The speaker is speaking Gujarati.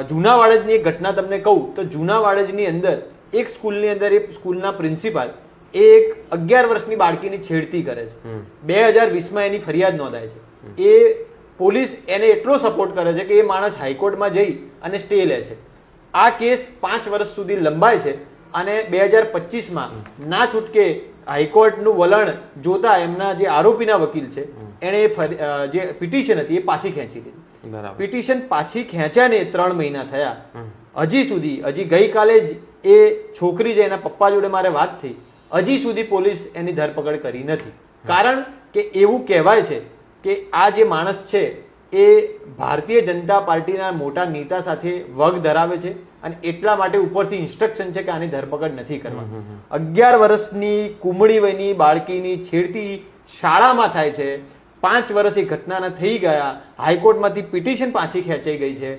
જૂના વાડજની એક ઘટના તમને કહું તો જૂના વાડજની અંદર એક સ્કૂલની અંદર એ સ્કૂલના પ્રિન્સિપાલ એક 11 વર્ષની બાળકીની છેડતી કરે છે. 2020માં એની ફરિયાદ નોંધાય છે. એ પોલીસ એને એટલો સપોર્ટ કરે છે કે એ માણસ હાઈકોર્ટમાં જઈ અને સ્ટે લે છે. આ કેસ 5 વર્ષ સુધી લંબાય છે અને 2025માં ના છૂટકે હાઈકોર્ટનું વલણ જોતા એમના જે આરોપીના વકીલ છે એણે જે પિટિશન હતી એ પાછી ખેંચી લીધી. પિટિશન પાછી ખેંચ્યાને 3 મહિના થયા. હજી ગઈકાલે જ એ છોકરી જે એના પપ્પા જોડે મારે વાત થઈ, હજી સુધી પોલીસ એની ધરપકડ કરી નથી. કારણ કે એવું કહેવાય છે કે આ જે માણસ છે એ ભારતીય જનતા પાર્ટીના મોટા નેતા સાથે વગ ધરાવે છે અને એટલા માટે ઉપરથી ઇન્સ્ટ્રક્શન છે કે આની ધરપકડ નથી કરવા. 11 વર્ષની કુમળી વયની બાળકીની છેડતી શાળામાં થાય છે. 5 વર્ષ એ ઘટનાના થઈ ગયા. હાઈકોર્ટમાંથી પિટિશન પાછી ખેંચાઈ ગઈ છે.